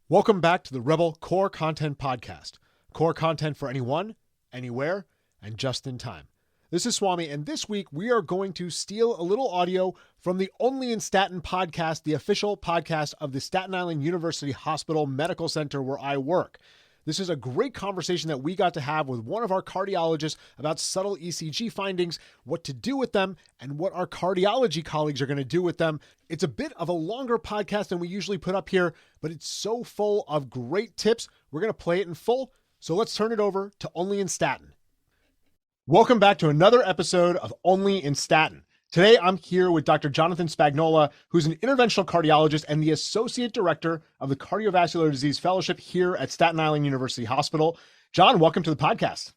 Welcome back to the Rebel Core Content Podcast. Core content for anyone, anywhere, and just in time. This is Swami, and this week we are going to steal a little audio from the Only in Staten podcast, the official podcast of the Staten Island University Hospital Medical Center where I work. This is a great conversation that we got to have with one of our cardiologists about subtle ECG findings, what to do with them, and what our cardiology colleagues are going to do with them. It's a bit of a longer podcast than we usually put up here, but it's so full of great tips. We're going to play it in full, so let's turn it over to Only in Staten. Welcome back to another episode of Only in Staten. Today, I'm here with Dr. Jonathan Spagnola, who's an interventional cardiologist and the Associate Director of the Cardiovascular Disease Fellowship here at Staten Island University Hospital. John, welcome to the podcast.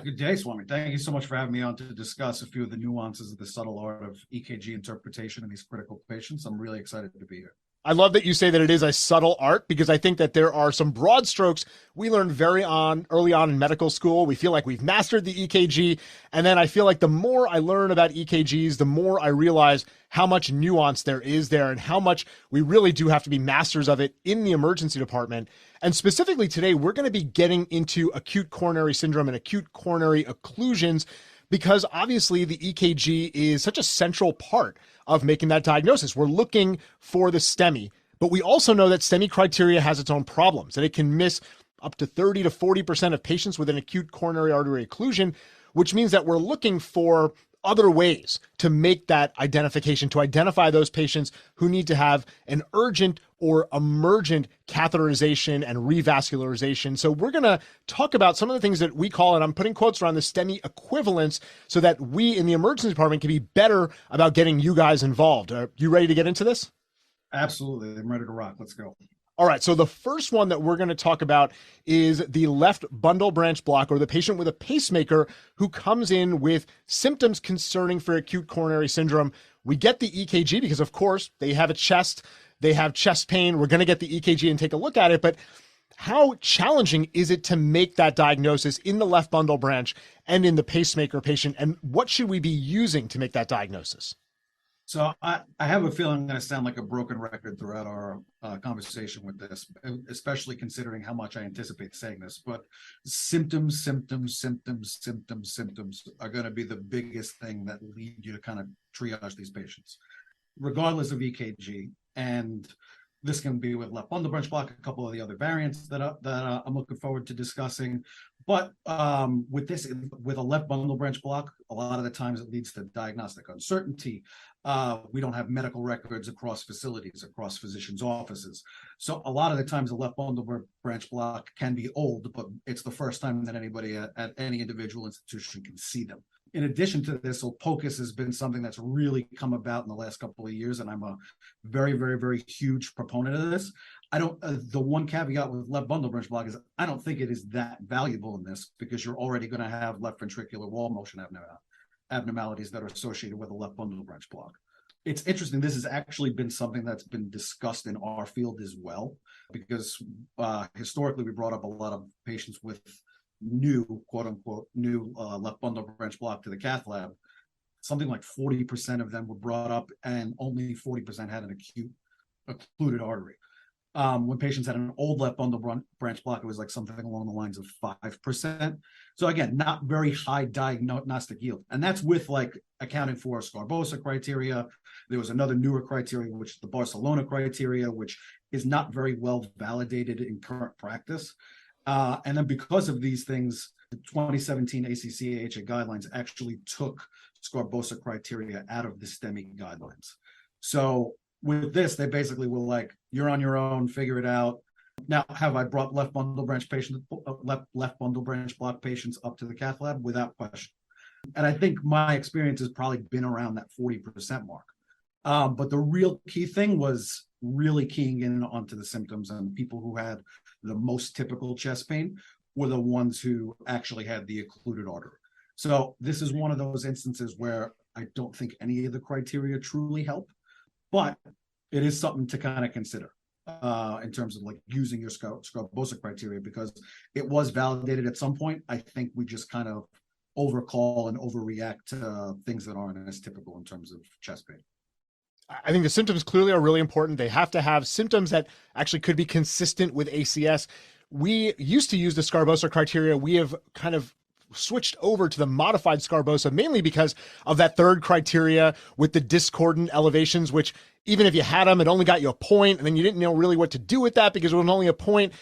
Good day, Swami. Thank you so much for having me on to discuss a few of the nuances of the subtle art of EKG interpretation in these critical patients. I'm really excited to be here. I love that you say that it is a subtle art, because I think that there are some broad strokes we learned early on in medical school. We feel like we've mastered the EKG. And then I feel like the more I learn about EKGs, the more I realize how much nuance there is there and how much we really do have to be masters of it in the emergency department. And specifically today, we're going to be getting into acute coronary syndrome and acute coronary occlusions, because obviously the EKG is such a central part of making that diagnosis. We're looking for the STEMI, but we also know that STEMI criteria has its own problems, and it can miss up to 30 to 40% of patients with an acute coronary artery occlusion, which means that we're looking for other ways to make that identification, to identify those patients who need to have an urgent or emergent catheterization and revascularization. So we're going to talk about some of the things that we call, and I'm putting quotes around the STEMI equivalence, so that we in the emergency department can be better about getting you guys involved. Are you ready to get into this? Absolutely. I'm ready to rock. Let's go. All right, so the first one that we're going to talk about is the left bundle branch block, or the patient with a pacemaker who comes in with symptoms concerning for acute coronary syndrome. We get the EKG because, of course, they have they have chest pain. We're going to get the EKG and take a look at it, but how challenging is it to make that diagnosis in the left bundle branch and in the pacemaker patient, and what should we be using to make that diagnosis? So I have a feeling I'm going to sound like a broken record throughout our conversation with this, especially considering how much I anticipate saying this. But symptoms are going to be the biggest thing that lead you to kind of triage these patients, regardless of EKG. And this can be with left bundle branch block, a couple of the other variants that I'm looking forward to discussing. But with a left bundle branch block, a lot of the times it leads to diagnostic uncertainty. We don't have medical records across facilities, across physicians' offices. So a lot of the times the left bundle branch block can be old, but it's the first time that anybody at any individual institution can see them. In addition to this, so POCUS has been something that's really come about in the last couple of years, and I'm a very, very, very huge proponent of this. The one caveat with left bundle branch block is I don't think it is that valuable in this, because you're already going to have left ventricular wall motion abnormalities that are associated with a left bundle branch block. It's interesting. This has actually been something that's been discussed in our field as well, because historically we brought up a lot of patients with new, quote unquote, new left bundle branch block to the cath lab. Something like 40% of them were brought up, and only 40% had an acute occluded artery. When patients had an old left bundle branch block, it was like something along the lines of 5%. So again, not very high diagnostic yield. And that's with like accounting for Scarbosa criteria. There was another newer criteria, which is the Barcelona criteria, which is not very well validated in current practice. And then because of these things, the 2017 ACC/AHA guidelines actually took Scarbosa criteria out of the STEMI guidelines. So with this, they basically were like, you're on your own, figure it out. Now, have I brought left bundle branch block patients up to the cath lab? Without question. And I think my experience has probably been around that 40% mark. But the real key thing was really keying in onto the symptoms, and people who had the most typical chest pain were the ones who actually had the occluded artery. So this is one of those instances where I don't think any of the criteria truly help, but it is something to kind of consider in terms of like using your Scarbosa criteria, because it was validated at some point. I think we just kind of overcall and overreact to things that aren't as typical in terms of chest pain. I think the symptoms clearly are really important. They have to have symptoms that actually could be consistent with ACS. We used to use the Scarbosa criteria. We have kind of switched over to the modified Scarbosa mainly because of that third criteria with the discordant elevations, which even if you had them, it only got you a point, and then you didn't know really what to do with that because it was only a point.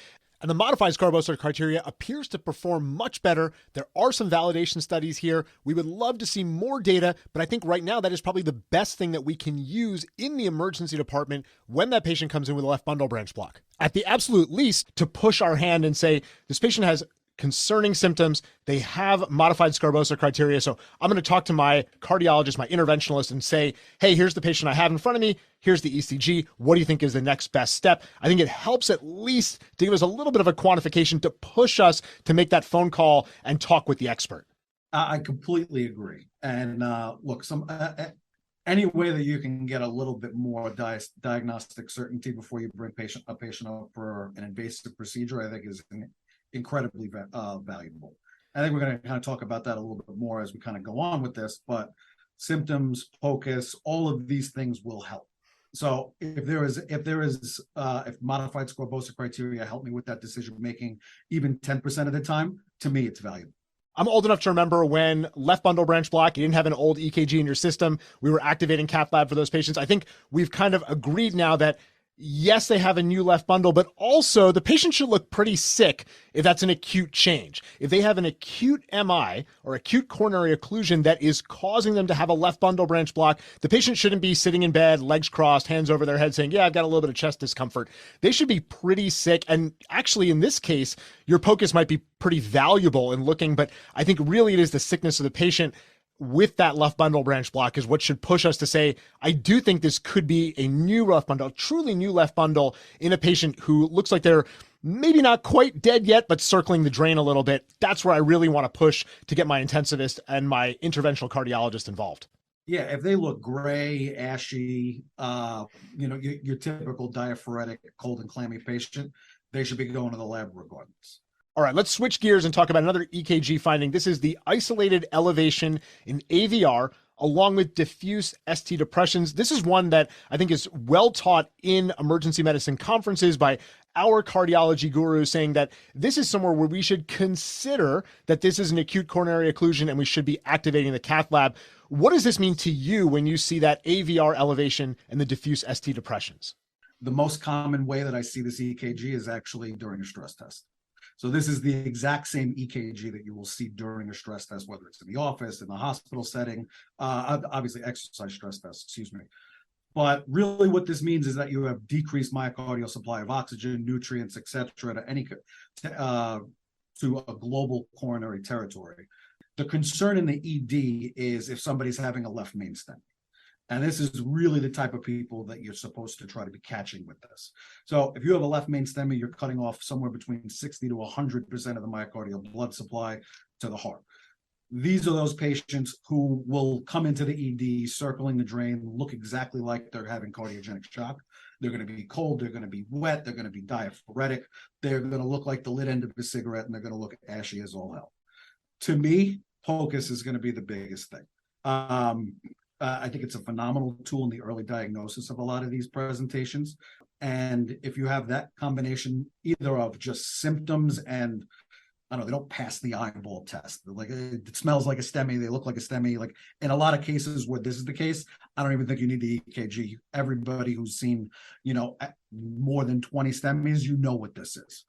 And the modified Scarbosa criteria appears to perform much better. There are some validation studies here. We would love to see more data, but I think right now that is probably the best thing that we can use in the emergency department when that patient comes in with a left bundle branch block. At the absolute least, to push our hand and say, this patient has concerning symptoms. They have modified Scarbosa criteria. So I'm going to talk to my cardiologist, my interventionalist, and say, hey, here's the patient I have in front of me. Here's the ECG. What do you think is the next best step? I think it helps at least to give us a little bit of a quantification to push us to make that phone call and talk with the expert. I completely agree. And look, any way that you can get a little bit more diagnostic certainty before you bring a patient up for an invasive procedure, I think is incredibly valuable. I think we're going to kind of talk about that a little bit more as we kind of go on with this, but symptoms, focus, all of these things will help. So if modified Scarbosa criteria help me with that decision making, even 10% of the time, to me, it's valuable. I'm old enough to remember when left bundle branch block, you didn't have an old EKG in your system. We were activating cath lab for those patients. I think we've kind of agreed now that yes, they have a new left bundle, but also the patient should look pretty sick if that's an acute change. If they have an acute MI or acute coronary occlusion that is causing them to have a left bundle branch block, the patient shouldn't be sitting in bed, legs crossed, hands over their head saying, yeah, I've got a little bit of chest discomfort. They should be pretty sick. And actually, in this case, your POCUS might be pretty valuable in looking, but I think really it is the sickness of the patient with that left bundle branch block is what should push us to say, I do think this could be a new left bundle, truly new left bundle in a patient who looks like they're maybe not quite dead yet, but circling the drain a little bit. That's where I really want to push to get my intensivist and my interventional cardiologist involved. Yeah, if they look gray, ashy, your typical diaphoretic, cold and clammy patient, they should be going to the lab regardless. All right, let's switch gears and talk about another EKG finding. This is the isolated elevation in AVR along with diffuse ST depressions. This is one that I think is well taught in emergency medicine conferences by our cardiology gurus, saying that this is somewhere where we should consider that this is an acute coronary occlusion and we should be activating the cath lab. What does this mean to you when you see that AVR elevation and the diffuse ST depressions? The most common way that I see this EKG is actually during a stress test. So this is the exact same EKG that you will see during a stress test, whether it's in the office, in the hospital setting, obviously exercise stress test, excuse me. But really what this means is that you have decreased myocardial supply of oxygen, nutrients, et cetera, to a global coronary territory. The concern in the ED is if somebody's having a left main stem. And this is really the type of people that you're supposed to try to be catching with this. So if you have a left main STEMI, you're cutting off somewhere between 60 to 100% of the myocardial blood supply to the heart. These are those patients who will come into the ED circling the drain, look exactly like they're having cardiogenic shock. They're going to be cold, they're going to be wet, they're going to be diaphoretic, they're going to look like the lit end of a cigarette, and they're going to look ashy as all hell. To me, POCUS is going to be the biggest thing. I think it's a phenomenal tool in the early diagnosis of a lot of these presentations. And if you have that combination either of just symptoms and, I don't know, they don't pass the eyeball test. Like it smells like a STEMI, they look like a STEMI. Like in a lot of cases where this is the case, I don't even think you need the EKG. Everybody who's seen, more than 20 STEMIs, you know what this is.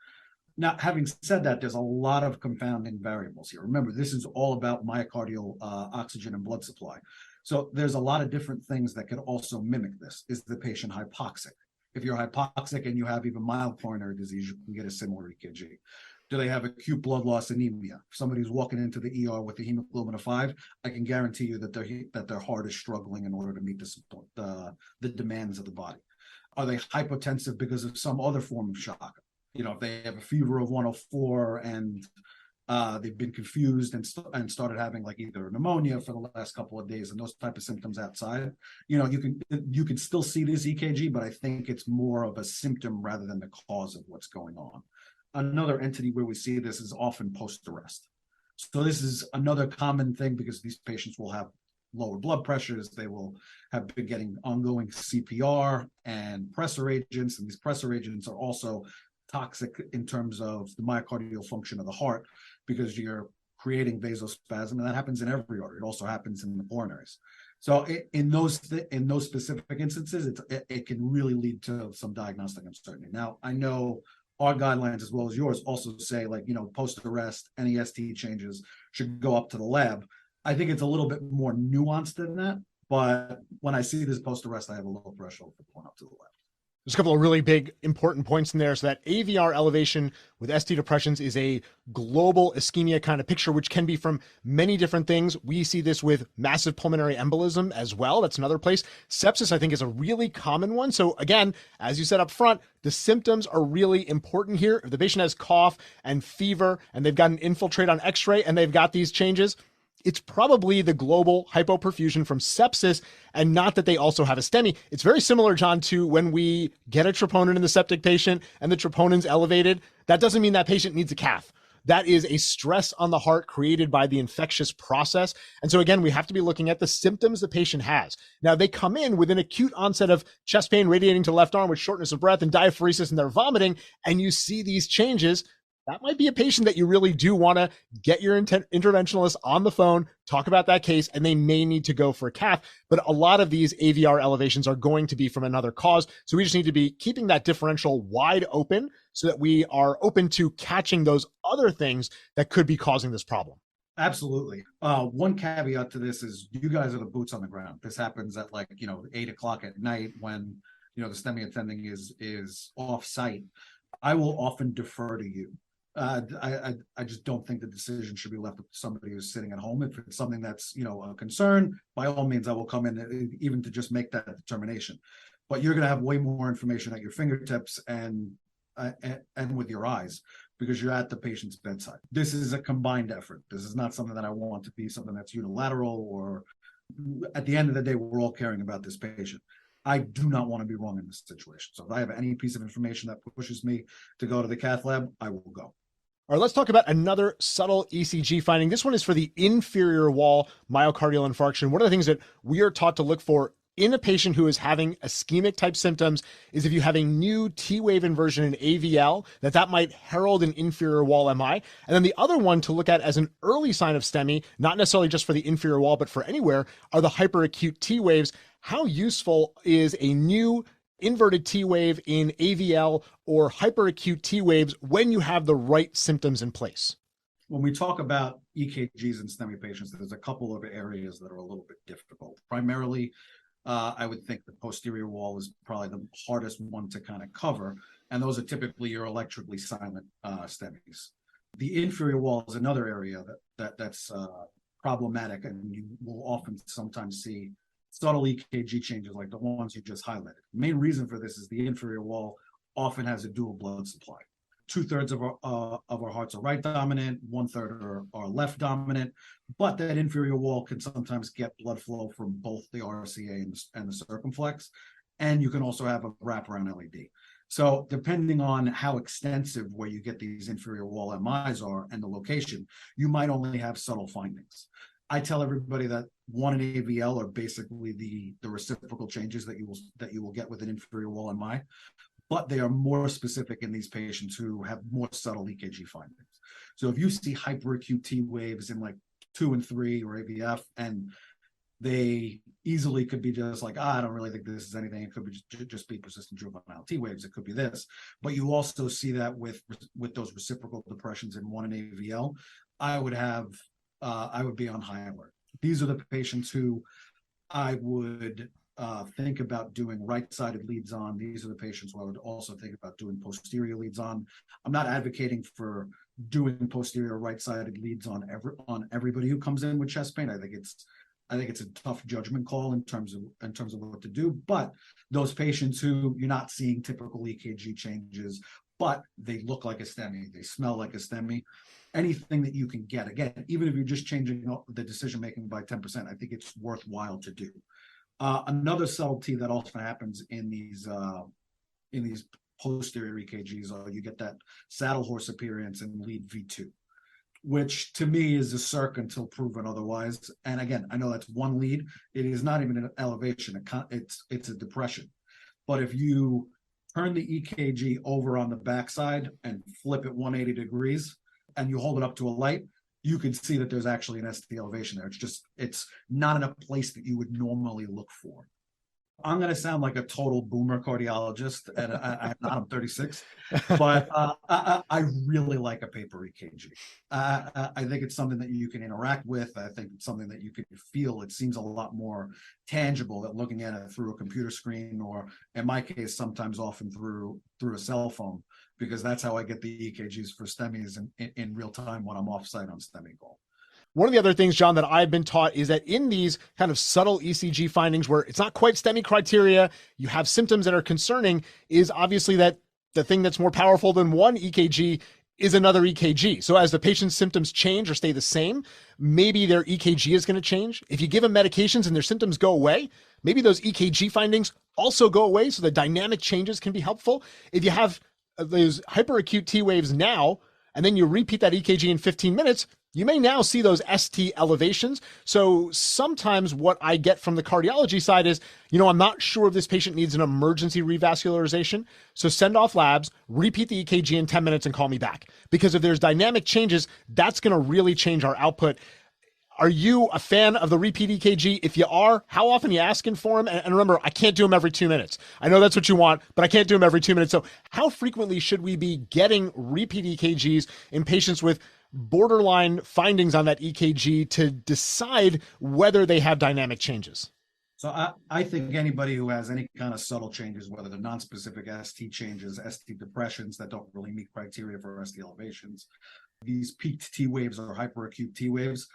Now, having said that, there's a lot of confounding variables here. Remember, this is all about myocardial oxygen and blood supply. So there's a lot of different things that could also mimic this. Is the patient hypoxic? If you're hypoxic and you have even mild coronary disease, you can get a similar EKG. Do they have acute blood loss anemia? If somebody's walking into the ER with a hemoglobin of 5, I can guarantee you that their heart is struggling in order to meet the demands of the body. Are they hypotensive because of some other form of shock? If they have a fever of 104 and they've been confused and started having like either pneumonia for the last couple of days and those type of symptoms outside, you can still see this EKG, but I think it's more of a symptom rather than the cause of what's going on. Another entity where we see this is often post-arrest. So this is another common thing because these patients will have lower blood pressures. They will have been getting ongoing CPR and pressor agents, and these pressor agents are also toxic in terms of the myocardial function of the heart, because you're creating vasospasm, and that happens in every artery. It also happens in the coronaries. So in those specific instances, it can really lead to some diagnostic uncertainty. Now, I know our guidelines, as well as yours, also say, like, post-arrest, any ST changes should go up to the lab. I think it's a little bit more nuanced than that, but when I see this post-arrest, I have a low threshold for going up to the lab. There's a couple of really big important points in there. So that AVR elevation with ST depressions is a global ischemia kind of picture, which can be from many different things. We see this with massive pulmonary embolism as well. That's another place. Sepsis, I think, is a really common one. So again, as you said up front, the symptoms are really important here. If the patient has cough and fever and they've got an infiltrate on x-ray and they've got these changes, it's probably the global hypoperfusion from sepsis, and not that they also have a STEMI. It's very similar, John, to when we get a troponin in the septic patient and the troponin's elevated. That doesn't mean that patient needs a cath. That is a stress on the heart created by the infectious process. And so again, we have to be looking at the symptoms the patient has. Now, they come in with an acute onset of chest pain radiating to left arm with shortness of breath and diaphoresis, and they're vomiting, and you see these changes. That might be a patient that you really do want to get your interventionalist on the phone, talk about that case, and they may need to go for a cath. But a lot of these AVR elevations are going to be from another cause. So we just need to be keeping that differential wide open so that we are open to catching those other things that could be causing this problem. Absolutely. One caveat to this is you guys are the boots on the ground. This happens at 8 o'clock at night when, the STEMI attending is off site. I will often defer to you. I just don't think the decision should be left with somebody who's sitting at home. If it's something that's, a concern, by all means, I will come in even to just make that determination. But you're going to have way more information at your fingertips and with your eyes, because you're at the patient's bedside. This is a combined effort. This is not something that I want to be something that's unilateral, or at the end of the day, we're all caring about this patient. I do not want to be wrong in this situation. So if I have any piece of information that pushes me to go to the cath lab, I will go. All right, let's talk about another subtle ECG finding. This one is for the inferior wall myocardial infarction. One of the things that we are taught to look for in a patient who is having ischemic type symptoms is if you have a new T-wave inversion in AVL, that might herald an inferior wall MI. And then the other one to look at as an early sign of STEMI, not necessarily just for the inferior wall, but for anywhere, are the hyperacute T-waves. How useful is a new inverted T-wave in AVL or hyperacute T-waves when you have the right symptoms in place? When we talk about EKGs in STEMI patients, there's a couple of areas that are a little bit difficult. Primarily, I would think the posterior wall is probably the hardest one to kind of cover, and those are typically your electrically silent STEMIs. The inferior wall is another area that's problematic, and you will often sometimes see subtle EKG changes like the ones you just highlighted. The main reason for this is the inferior wall often has a dual blood supply. 2/3 of our hearts are right dominant, 1/3 are left dominant, but that inferior wall can sometimes get blood flow from both the RCA and the circumflex, and you can also have a wraparound LED. So depending on how extensive where you get these inferior wall MIs are and the location, you might only have subtle findings. I tell everybody that 1 and AVL are basically the reciprocal changes that you will get with an inferior wall MI, but they are more specific in these patients who have more subtle EKG findings. So if you see hyperacute T waves in 2 and 3 or AVF, and they easily could be just I don't really think this is anything. It could be just be persistent juvenile T waves. It could be this, but you also see that with those reciprocal depressions in 1 and AVL, I would be on high alert. These are the patients who I would think about doing right-sided leads on. These are the patients who I would also think about doing posterior leads on. I'm not advocating for doing posterior right-sided leads on everybody who comes in with chest pain. I think it's a tough judgment call in terms of what to do. But those patients who you're not seeing typical EKG changes, but they look like a STEMI, they smell like a STEMI, anything that you can get, again, even if you're just changing the decision making by 10%, I think it's worthwhile to do. Another subtlety that often happens in these posterior EKGs are you get that saddle horse appearance in lead V2. which to me is a circ until proven otherwise. And again, I know that's one lead. It is not even an elevation. It's a depression. But if you turn the EKG over on the backside and flip it 180 degrees and you hold it up to a light, you can see that there's actually an ST elevation there. It's not in a place that you would normally look for. I'm going to sound like a total boomer cardiologist, and I'm 36, but I really like a paper EKG. I think it's something that you can interact with. I think it's something that you can feel. It seems a lot more tangible than looking at it through a computer screen, or in my case, sometimes often through a cell phone, because that's how I get the EKGs for STEMIs in real time when I'm offsite on STEMI call. One of the other things, John, that I've been taught is that in these kind of subtle ECG findings where it's not quite STEMI criteria, you have symptoms that are concerning, is obviously that the thing that's more powerful than one EKG is another EKG. So as the patient's symptoms change or stay the same, maybe their EKG is going to change. If you give them medications and their symptoms go away, maybe those EKG findings also go away, so the dynamic changes can be helpful. If you have those hyperacute T waves now, and then you repeat that EKG in 15 minutes, you may now see those ST elevations. So sometimes what I get from the cardiology side is, I'm not sure if this patient needs an emergency revascularization. So send off labs, repeat the EKG in 10 minutes and call me back. Because if there's dynamic changes, that's going to really change our output. Are you a fan of the repeat EKG? If you are, how often are you asking for them? And remember, I can't do them every 2 minutes. I know that's what you want, but I can't do them every 2 minutes. So how frequently should we be getting repeat EKGs in patients with borderline findings on that EKG to decide whether they have dynamic changes? So I think anybody who has any kind of subtle changes, whether they're non-specific ST changes, ST depressions that don't really meet criteria for ST elevations, these peaked T waves or hyperacute T waves,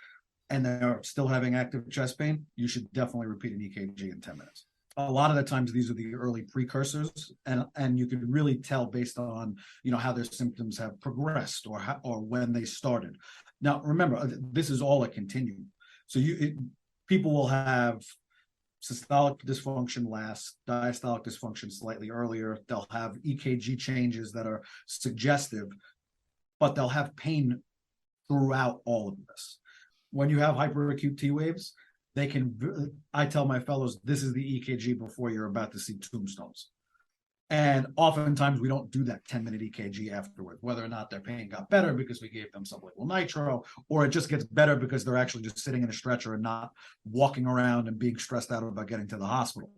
and they're still having active chest pain, you should definitely repeat an EKG in 10 minutes. A lot of the times these are the early precursors, and you can really tell based on how their symptoms have progressed or when they started. Now remember, this is all a continuum. So people will have systolic dysfunction last, diastolic dysfunction slightly earlier. They'll have EKG changes that are suggestive, but they'll have pain throughout all of this. When you have hyperacute T waves, I tell my fellows, this is the EKG before you're about to see tombstones. And oftentimes we don't do that 10-minute EKG afterward, whether or not their pain got better because we gave them sublingual nitro, or it just gets better because they're actually just sitting in a stretcher and not walking around and being stressed out about getting to the hospital.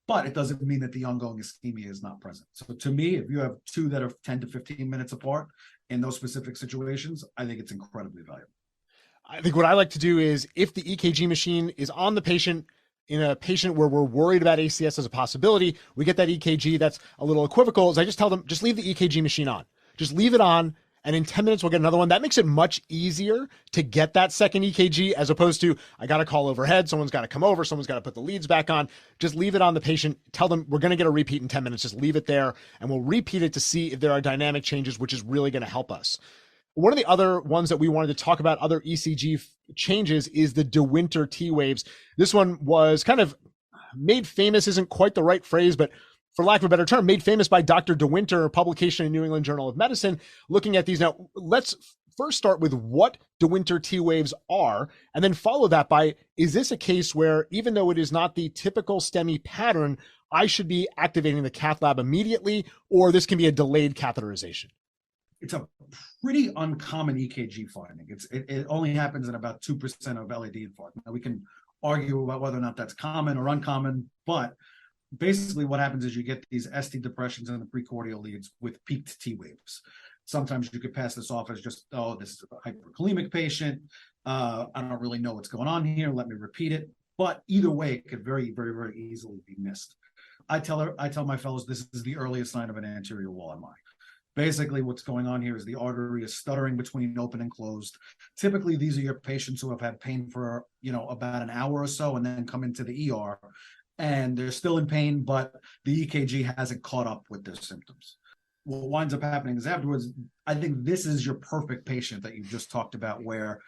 But it doesn't mean that the ongoing ischemia is not present. So to me, if you have two that are 10 to 15 minutes apart in those specific situations, I think it's incredibly valuable. I think what I like to do is, if the EKG machine is on the patient, in a patient where we're worried about ACS as a possibility, we get that EKG that's a little equivocal, is I just tell them, just leave the EKG machine on. Just leave it on, and in 10 minutes we'll get another one. That makes it much easier to get that second EKG, as opposed to, I got to call overhead, someone's got to come over, someone's got to put the leads back on. Just leave it on the patient. Tell them we're going to get a repeat in 10 minutes. Just leave it there, and we'll repeat it to see if there are dynamic changes, which is really going to help us. One of the other ones that we wanted to talk about, other ECG changes, is the De Winter T waves. This one was kind of made famous, isn't quite the right phrase, but for lack of a better term, made famous by Dr. De Winter, a publication in New England Journal of Medicine, looking at these. Now, let's first start with what De Winter T waves are, and then follow that by, is this a case where, even though it is not the typical STEMI pattern, I should be activating the cath lab immediately, or this can be a delayed catheterization? It's a pretty uncommon EKG finding. It only happens in about 2% of LED infarct. Now, we can argue about whether or not that's common or uncommon, but basically what happens is you get these ST depressions in the precordial leads with peaked T waves. Sometimes you could pass this off as just, oh, this is a hyperkalemic patient. I don't really know what's going on here. Let me repeat it. But either way, it could very, very, very easily be missed. I tell my fellows, this is the earliest sign of an anterior wall MI. Basically, what's going on here is the artery is stuttering between open and closed. Typically, these are your patients who have had pain for, about an hour or so, and then come into the ER, and they're still in pain, but the EKG hasn't caught up with their symptoms. What winds up happening is afterwards, I think this is your perfect patient that you just talked about, where,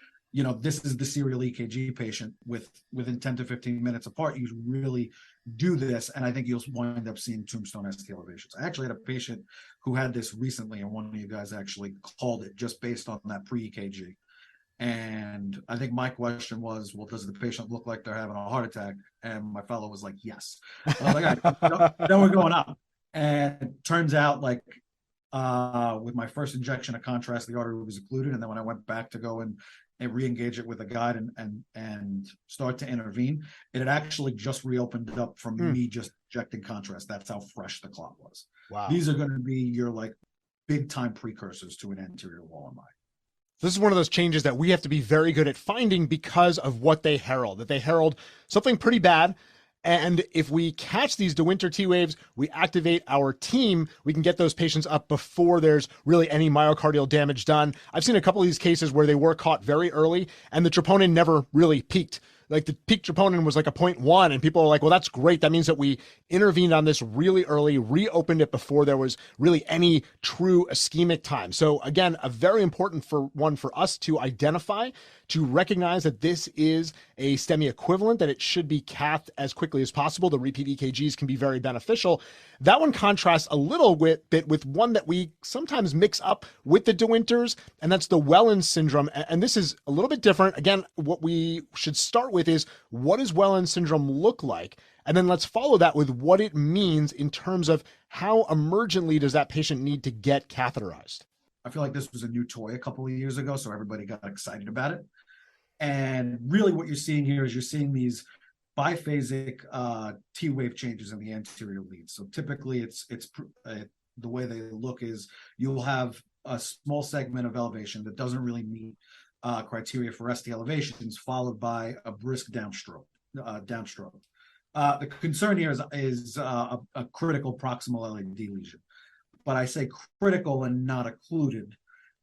this is the serial EKG patient within 10 to 15 minutes apart. You really do this, and I think you'll wind up seeing tombstone ST elevations. I actually had a patient who had this recently, and one of you guys actually called it just based on that pre-EKG. And I think my question was, well, does the patient look like they're having a heart attack? And my fellow was like, yes. I was like, all right, then we're going up. And it turns out, like, with my first injection of contrast, the artery was occluded. And then when I went back to go and re-engage it with a guide and start to intervene, it had actually just reopened up from me just injecting contrast. That's how fresh the clot was. Wow. These are going to be your like big time precursors to an anterior wall MI. This is one of those changes that we have to be very good at finding because of what they herald, that they herald something pretty bad. And if we catch these De Winter T waves, we activate our team, we can get those patients up before there's really any myocardial damage done. I've seen a couple of these cases where they were caught very early and the troponin never really peaked. Like the peak troponin was like a 0.1 and people are like, well, that's great. That means that we intervened on this really early, reopened it before there was really any true ischemic time. So again, a very important one for us to identify, to recognize that this is a STEMI equivalent, that it should be cathed as quickly as possible. The repeat EKGs can be very beneficial. That one contrasts a little bit with one that we sometimes mix up with the De Winters, and that's the Wellens syndrome. And this is a little bit different. Again, what we should start with is, what does Wellens syndrome look like? And then let's follow that with what it means in terms of how emergently does that patient need to get catheterized. I feel like this was a new toy a couple of years ago, so everybody got excited about it. And really what you're seeing here is you're seeing these biphasic T wave changes in the anterior lead. So typically it's the way they look is you'll have a small segment of elevation that doesn't really meet criteria for ST elevations, followed by a brisk downstroke. The concern here is a critical proximal LAD lesion. But I say critical and not occluded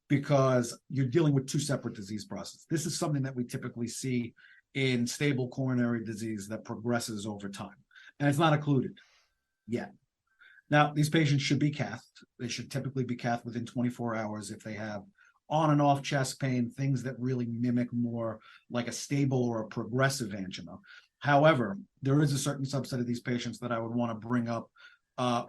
because you're dealing with two separate disease processes. This is something that we typically see in stable coronary disease that progresses over time. And it's not occluded yet. Now, these patients should be cathed. They should typically be cathed within 24 hours if they have on and off chest pain, things that really mimic more like a stable or a progressive angina. However, there is a certain subset of these patients that I would want to bring up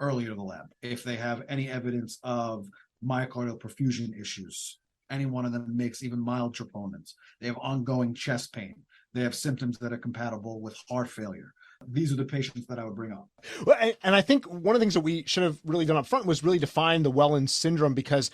earlier to the lab if they have any evidence of myocardial perfusion issues. Any one of them makes even mild troponins. They have ongoing chest pain. They have symptoms that are compatible with heart failure. These are the patients that I would bring up. Well, and I think one of the things that we should have really done up front was really define the Wellens syndrome, because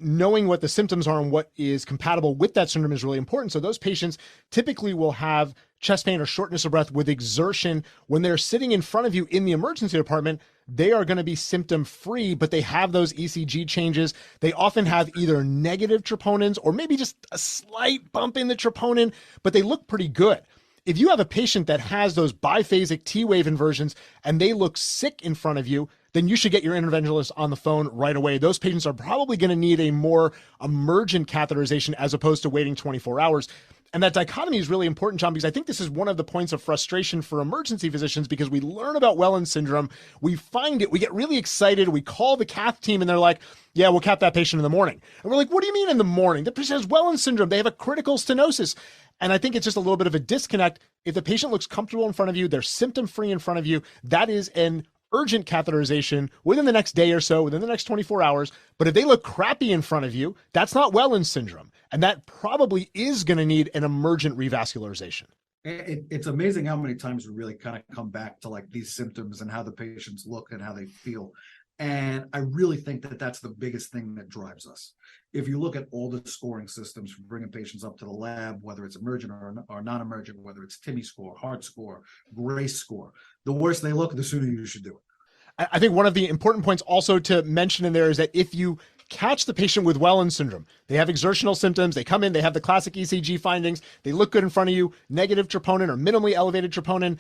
knowing what the symptoms are and what is compatible with that syndrome is really important. So those patients typically will have chest pain or shortness of breath with exertion. When they're sitting in front of you in the emergency department, they are going to be symptom free, but they have those ECG changes. They often have either negative troponins or maybe just a slight bump in the troponin, but they look pretty good. If you have a patient that has those biphasic T-wave inversions and they look sick in front of you, then you should get your interventionalist on the phone right away. Those patients are probably going to need a more emergent catheterization as opposed to waiting 24 hours. And that dichotomy is really important, John, because I think this is one of the points of frustration for emergency physicians, because we learn about Wellens syndrome, we find it, we get really excited, we call the cath team and they're like, yeah, we'll cath that patient in the morning. And we're like, what do you mean in the morning? The patient has Wellens syndrome. They have a critical stenosis. And I think it's just a little bit of a disconnect. If the patient looks comfortable in front of you, they're symptom-free in front of you, that is an urgent catheterization within the next day or so, within the next 24 hours. But if they look crappy in front of you, that's not Wellens syndrome. And that probably is going to need an emergent revascularization. It's amazing how many times we really kind of come back to like these symptoms and how the patients look and how they feel. And I really think that that's the biggest thing that drives us. If you look at all the scoring systems for bringing patients up to the lab, whether it's emergent or non-emergent, whether it's TIMI score, heart score, GRACE score, the worse they look, the sooner you should do it. I think one of the important points also to mention in there is that if you catch the patient with Wellens syndrome, they have exertional symptoms, they come in, they have the classic ECG findings, they look good in front of you, negative troponin or minimally elevated troponin,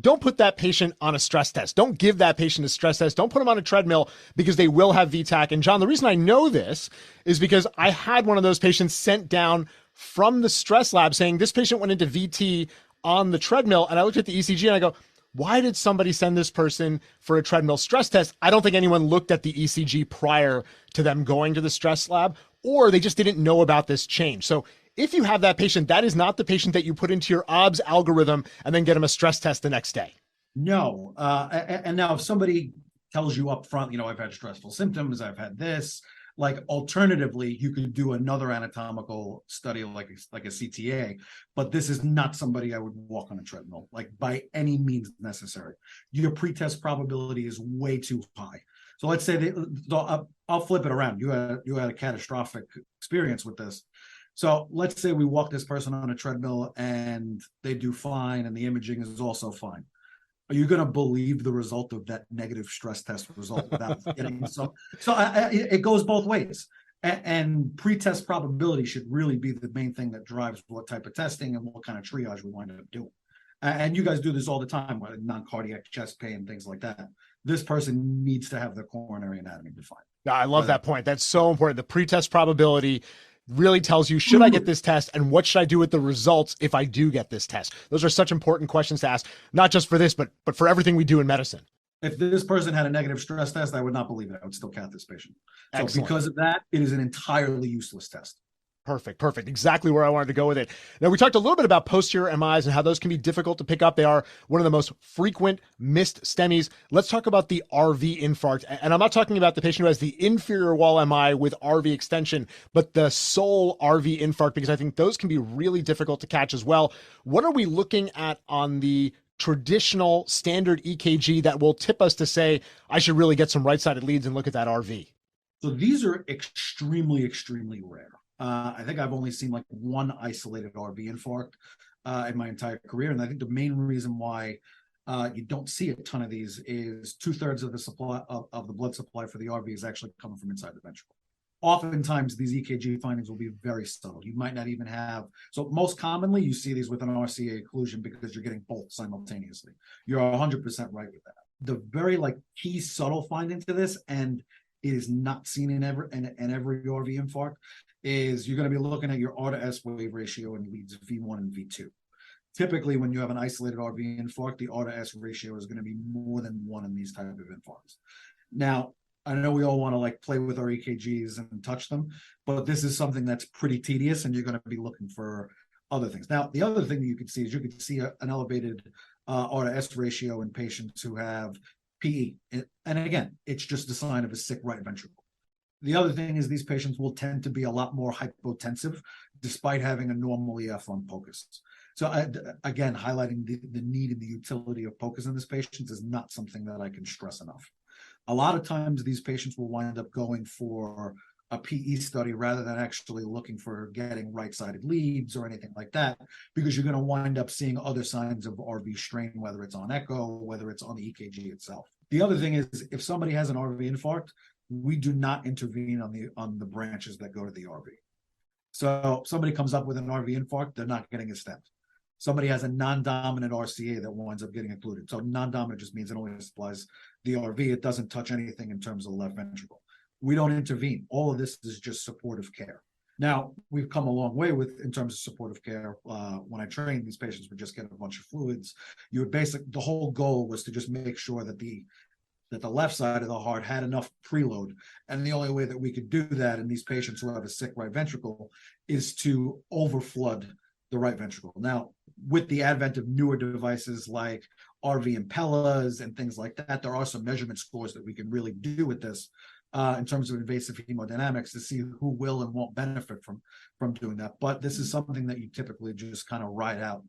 don't put that patient on a stress test. Don't give that patient a stress test. Don't put them on a treadmill because they will have VTAC. And John, the reason I know this is because I had one of those patients sent down from the stress lab saying this patient went into VT on the treadmill. And I looked at the ECG and I go, why did somebody send this person for a treadmill stress test? I don't think anyone looked at the ECG prior to them going to the stress lab, or they just didn't know about this change. So if you have that patient, that is not the patient that you put into your OBS algorithm and then get them a stress test the next day. No. And now if somebody tells you up front, I've had stressful symptoms, I've had this, Like alternatively, you could do another anatomical study like a CTA, but this is not somebody I would walk on a treadmill, like by any means necessary. Your pretest probability is way too high. So let's say I'll flip it around. You had a catastrophic experience with this. So let's say we walk this person on a treadmill and they do fine and the imaging is also fine. Are you going to believe the result of that negative stress test result without getting so? It goes both ways, and pretest probability should really be the main thing that drives what type of testing and what kind of triage we wind up doing. And you guys do this all the time with non-cardiac chest pain, things like that. This person needs to have their coronary anatomy defined. Yeah, I love that point. That's so important. The pretest probability really tells you, should I get this test and what should I do with the results if I do get this test? Those are such important questions to ask, not just for this, but for everything we do in medicine. If this person had a negative stress test, I would not believe it. I would still count this patient. So Excellent. because of that, it is an entirely useless test. Perfect. Exactly where I wanted to go with it. Now, we talked a little bit about posterior MIs and how those can be difficult to pick up. They are one of the most frequent missed STEMIs. Let's talk about the RV infarct. And I'm not talking about the patient who has the inferior wall MI with RV extension, but the sole RV infarct, because I think those can be really difficult to catch as well. What are we looking at on the traditional standard EKG that will tip us to say, I should really get some right-sided leads and look at that RV? So these are extremely, extremely rare. I think I've only seen like one isolated RV infarct in my entire career. And I think the main reason why you don't see a ton of these is 2/3 of the supply of the blood supply for the RV is actually coming from inside the ventricle. Oftentimes, these EKG findings will be very subtle. You might not even have, so most commonly you see these with an RCA occlusion because you're getting both simultaneously. You're 100% right with that. The very key subtle finding to this, and it is not seen in every RV infarct, is you're going to be looking at your R to S wave ratio in leads V1 and V2. Typically, when you have an isolated RV infarct, the R to S ratio is going to be more than 1 in these type of infarcts. Now, I know we all want to play with our EKGs and touch them, but this is something that's pretty tedious, and you're going to be looking for other things. Now, the other thing that you can see is an elevated R to S ratio in patients who have PE. And again, it's just a sign of a sick right ventricle. The other thing is these patients will tend to be a lot more hypotensive despite having a normal EF on POCUS. So again, highlighting the need and the utility of POCUS in this patient is not something that I can stress enough. A lot of times these patients will wind up going for a PE study rather than actually looking for getting right-sided leads or anything like that, because you're going to wind up seeing other signs of RV strain, whether it's on echo, whether it's on the EKG itself. The other thing is, if somebody has an RV infarct, we do not intervene on the branches that go to the RV. So if somebody comes up with an RV infarct, they're not getting a stent. Somebody has a non-dominant RCA that winds up getting included. So non-dominant just means it only supplies the RV. It doesn't touch anything in terms of the left ventricle. We don't intervene. All of this is just supportive care. Now, we've come a long way in terms of supportive care. When I trained, these patients would just get a bunch of fluids. The whole goal was to just make sure that the left side of the heart had enough preload. And the only way that we could do that in these patients who have a sick right ventricle is to overflood the right ventricle. Now, with the advent of newer devices like RV impellas and things like that, there are some measurement scores that we can really do with this in terms of invasive hemodynamics to see who will and won't benefit from doing that. But this is something that you typically just kind of ride out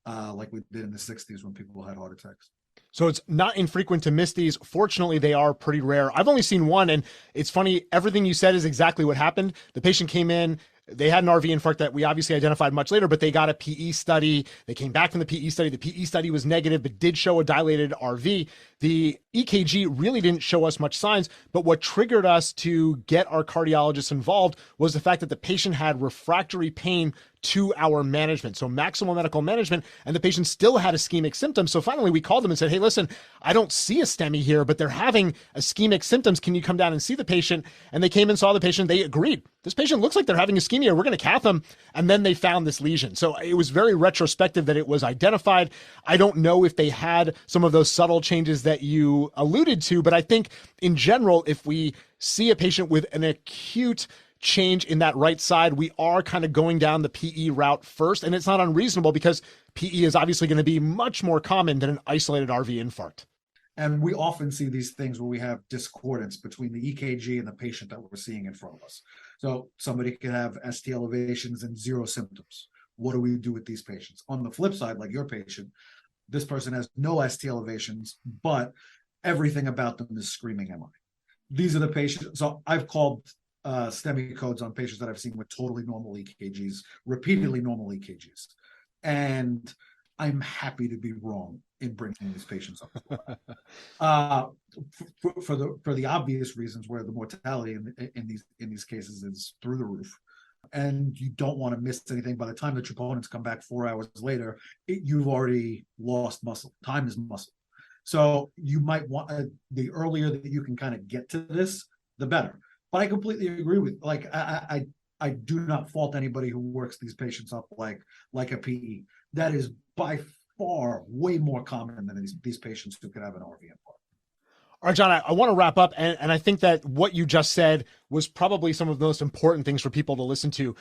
like we did in the 60s when people had heart attacks. So it's not infrequent to miss these. Fortunately, they are pretty rare. I've only seen one, and it's funny. Everything you said is exactly what happened. The patient came in. They had an RV infarct that we obviously identified much later, but they got a PE study. They came back from the PE study. The PE study was negative, but did show a dilated RV. The EKG really didn't show us much signs, but what triggered us to get our cardiologists involved was the fact that the patient had refractory pain to our management. So maximal medical management, and the patient still had ischemic symptoms. So finally we called them and said, hey, listen, I don't see a STEMI here, but they're having ischemic symptoms. Can you come down and see the patient? And they came and saw the patient. They agreed. This patient looks like they're having ischemia. We're going to cath them. And then they found this lesion. So it was very retrospective that it was identified. I don't know if they had some of those subtle changes that you alluded to, but I think in general, if we see a patient with an acute change in that right side, we are kind of going down the PE route first. And it's not unreasonable because PE is obviously going to be much more common than an isolated RV infarct. And we often see these things where we have discordance between the EKG and the patient that we're seeing in front of us. So somebody could have ST elevations and zero symptoms. What do we do with these patients? On the flip side, like your patient, this person has no ST elevations, but everything about them is screaming MI. These are the patients. So I've called STEMI codes on patients that I've seen with totally normal EKGs, repeatedly normal EKGs. And I'm happy to be wrong in bringing these patients up for the obvious reasons where the mortality in these cases is through the roof, and you don't want to miss anything. By the time the troponins come back 4 hours later, you've already lost muscle. Time is muscle. So you might want the earlier that you can kind of get to this, the better. But I completely agree with, like, I do not fault anybody who works these patients up like a PE. That is by far way more common than these patients who could have an RV infarct. All right, John, I want to wrap up. And I think that what you just said was probably some of the most important things for people to listen to.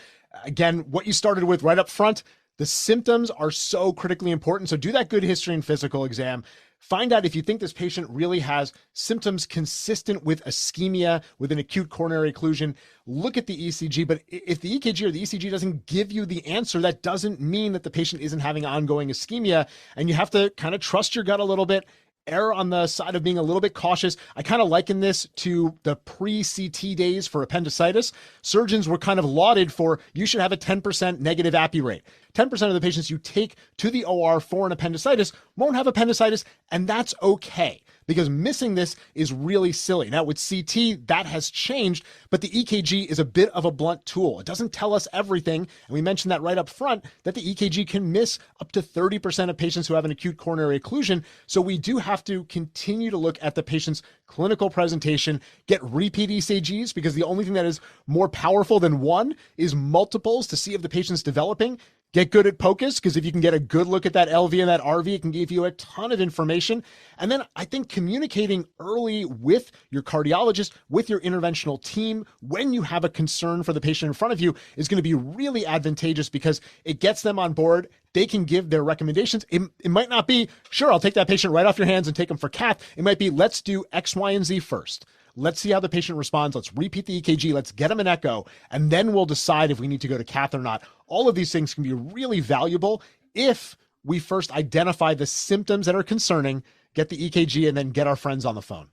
Again, what you started with right up front, the symptoms are so critically important. So do that good history and physical exam. Find out if you think this patient really has symptoms consistent with ischemia, with an acute coronary occlusion. Look at the ECG, but if the EKG or the ECG doesn't give you the answer, that doesn't mean that the patient isn't having ongoing ischemia, and you have to kind of trust your gut a little bit. Err on the side of being a little bit cautious. I kind of liken this to the pre-CT days for appendicitis. Surgeons were kind of lauded for, you should have a 10% negative appy rate. 10% of the patients you take to the OR for an appendicitis won't have appendicitis, and that's okay, because missing this is really silly. Now with CT, that has changed, but the EKG is a bit of a blunt tool. It doesn't tell us everything, and we mentioned that right up front, that the EKG can miss up to 30% of patients who have an acute coronary occlusion. So we do have to continue to look at the patient's clinical presentation, get repeat ECGs, because the only thing that is more powerful than one is multiples to see if the patient's developing. Get good at POCUS, because if you can get a good look at that LV and that RV, it can give you a ton of information. And then I think communicating early with your cardiologist, with your interventional team, when you have a concern for the patient in front of you, is going to be really advantageous, because it gets them on board. They can give their recommendations. It might not be, sure, I'll take that patient right off your hands and take them for cath. It might be, let's do X, Y, and Z first. Let's see how the patient responds. Let's repeat the EKG. Let's get them an echo, and then we'll decide if we need to go to cath or not. All of these things can be really valuable if we first identify the symptoms that are concerning, get the EKG, and then get our friends on the phone.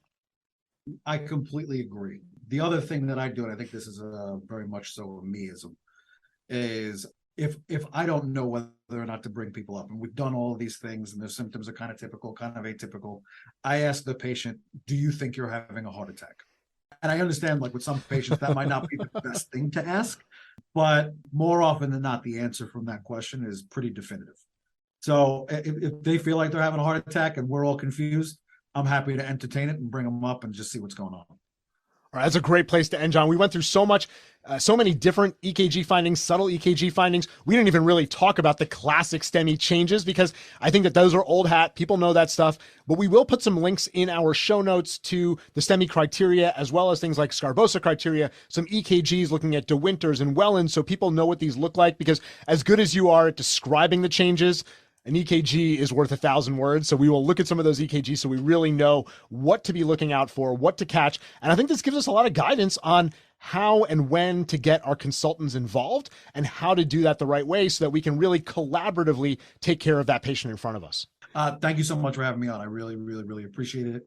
I completely agree. The other thing that I do, and I think this is very much so a meism, is if I don't know whether or not to bring people up, and we've done all of these things and their symptoms are kind of typical, kind of atypical, I ask the patient, do you think you're having a heart attack? And I understand, like with some patients, that might not be the best thing to ask, but more often than not, the answer from that question is pretty definitive. So if they feel like they're having a heart attack and we're all confused, I'm happy to entertain it and bring them up and just see what's going on. All right, that's a great place to end, John. We went through so much, so many different EKG findings, subtle EKG findings. We didn't even really talk about the classic STEMI changes, because I think that those are old hat. People know that stuff. But we will put some links in our show notes to the STEMI criteria, as well as things like Scarbosa criteria, some EKGs looking at De Winters and Wellens, so people know what these look like. Because as good as you are at describing the changes, an EKG is worth 1,000 words. So we will look at some of those EKGs so we really know what to be looking out for, what to catch. And I think this gives us a lot of guidance on how and when to get our consultants involved and how to do that the right way, so that we can really collaboratively take care of that patient in front of us. Thank you so much for having me on. I really, really, really appreciate it.